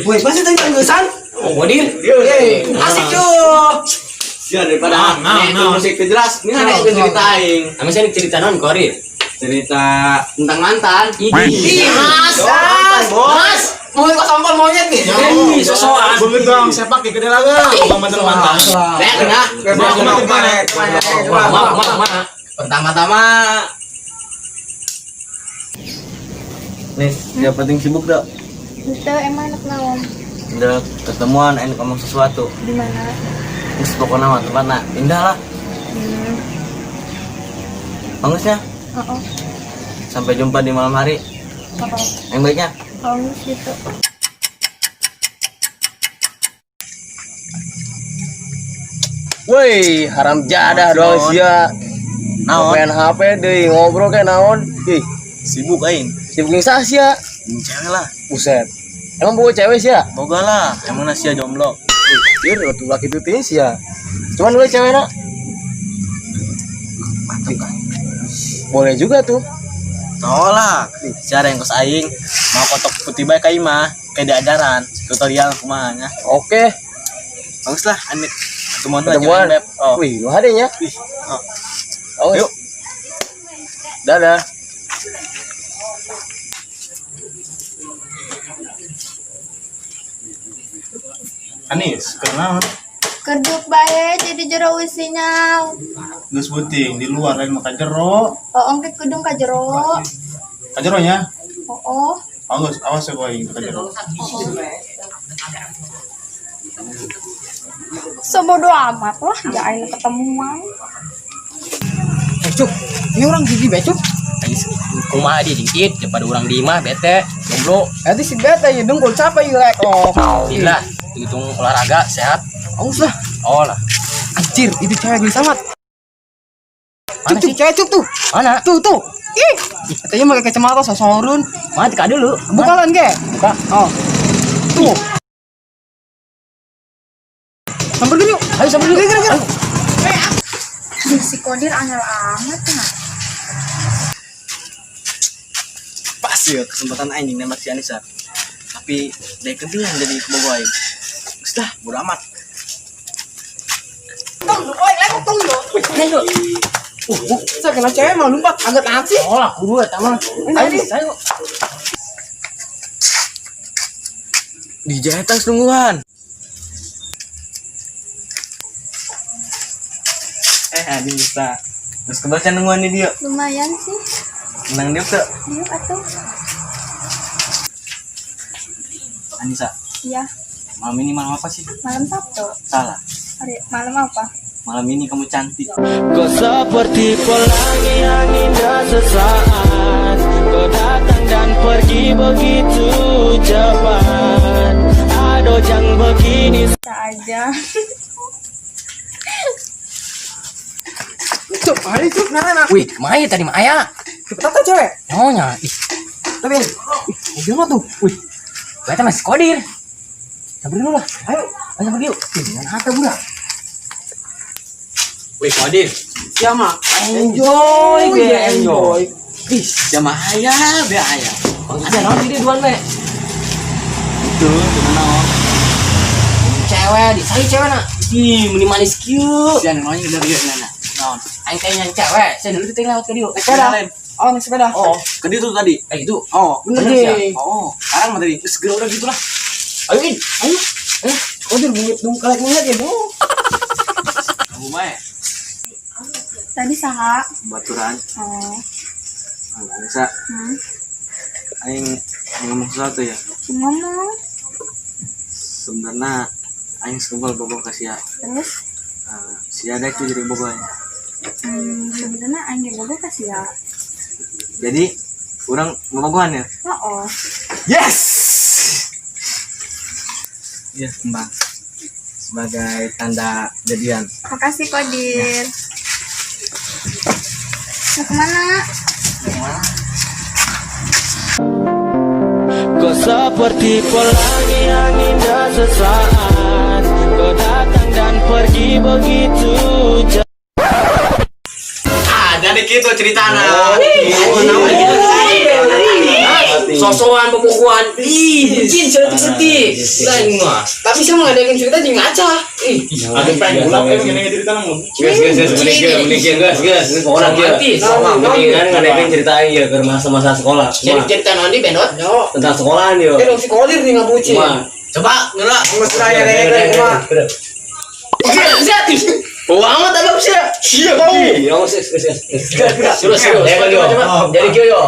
Wih, masih tanya tanggusan? Oh, Kodir. Asik tuh. Ya daripada musik itu jelas, ini ada yang ceritain. Kami saya cerita non Kodir. Cerita tentang mantan. Mas, mau kau sampel monyet nih? Ini sesuatu. Begitu dong, sepak di kedai laga. Bang mantan. Lihat ya. Mana? Pertama-tama nih, yang penting sibuk dah. Itu emang anak naon? Udah ketemuan, enak ngomong sesuatu. Di mana? Terus pokoknya mah tempatnya indah lah. Bagusnya. Oh. Sampai jumpa di malam hari. Yang baiknya. Bagus gitu. Woi, haram jadah doang sia. Main HP deh, ngobrol kayak naon. Ih, Sibuk aing. sibuk ngisa sia. Cewek lah. Buset. Emang bawa cewek sia? Boga lah. Emang nasi jomblo. Iya, tuh laki itu tin sia. Cuman gue cewek nak. Boleh juga tuh. Tolak. Cara yang kos aing mau kotok putih baik kai mah kayak diajaran tutorial kumanya. Oke, Bagus lah, anit. Ketemuan ketemuan. Beb. Oh. Wih, lu hadenya. Oh. Oh, Yuk. dadah. Anis, kenal Keduk bae jadi jero usinya. geus beuting di luar lain makan jero. Oh, ongkit kudung ka jero. Ka jeronya. Oh. Bagus, awas ya gua ka jero. Sebodo amat lah, jain ketemuan. Cuk, ini orang gigi becuk. Kumaha dia dikit daripada orang di imah bete jomblo. Nanti si beta ya dengkul capek yurek oh. Gila, hitung olahraga sehat. Aus lah. Oh lah. Anjir, itu cewek gini sangat. Mana sih? Cewek cuk tuh. Mana? Tuh. Ih, katanya pakai kacamata sosorun. Mana tika dulu? Bukalan ke? Buka. Oh. Tuh. Sambil dulu yuk. Ayo sambil dulu. Ayo. Si Kodir angel amat ya. Pas ya kesempatan aing nembak si Anissa. Tapi dari kepingan jadi keboboy. Sudah, bodo amat. Ayo. Saya kena cewek mah lompat agak nanti. Oh lah, kudu eta mah. Ayo. Dijahit tas tungguan. Adi bisa. Terus kebaca nungguan nih dia. Lumayan sih. Menang dia tuh. Dia atuh. Anissa, Iya, malam ini malam apa sih? malam Sabtu. Salah. Hari malam apa? Malam ini kamu cantik. Kau seperti pelangi yang indah sesaat. Kau datang dan pergi begitu cepat. Aduh jangan begini. Bisa aja. Cuk, hari cuk nana. Wih, kemana tadi mah aya? Cepetan tuh cewek. Nyonya. Ih, Tapi, mobil mah tuh. Wih, kita masih Kodir. sabar dulu lah. Ayo. Ayo sambil yuk. Jangan hata budak. Wih, Kodir. Siapa? Enjoy, enjoy. Ih, siapa ayah, be ayah. Ada naon di duan me? Itu, gimana? Cewek, disai cewek nak. Ih, meni manis kieu. Siapa namanya udah dia nana? Naon? Aing teh yang cewek, saya dulu teh lewat ke dieu. Sepeda. Oh, naik sepeda. Oh, ke dia tuh tadi. Itu. Oh, Bener bener deh. oh, sekarang mah tadi. Segera udah gitu lah. Ayo, In. Ayo. Kodir bungit dong kalek melihat ya, Bu. Kamu mah ya? Tadi saha? Baturan. Oh. Bisa. Hmm. Aing ngomong sesuatu ya. Ngomong. Sebenarnya aing sekembal bobo ke sia. Terus Sia ada itu jadi boboy. sebenarnya anjing bobo kasih ya. Jadi orang bobogohan ya. Oh. Yes. Ya, kembang. Sebagai tanda jadian. Makasih Kodir. Mau kemana? Kau seperti pelangi yang indah sesaat. Kau datang dan pergi begitu cepat. Jadi gitu ceritanya. sosokan pembukuan. Ih, bikin setik-setik. Lain mah. Tapi saya mengadakan cerita di ngaca. Ada pengen pulang gini cerita nang mau. Guys, ini orang Romantis. mendingan ngadain ceritain ya ke masa-masa sekolah. Jadi cerita nanti benot. Tentang sekolahan yo. Kayak dong psikolir nih ngabuci. Coba ngelak. Mesranya deh mah. Oke, gratis. Amat apa sih? Siap kau. Yo, Suruh. Coba. Jadi kyo yo.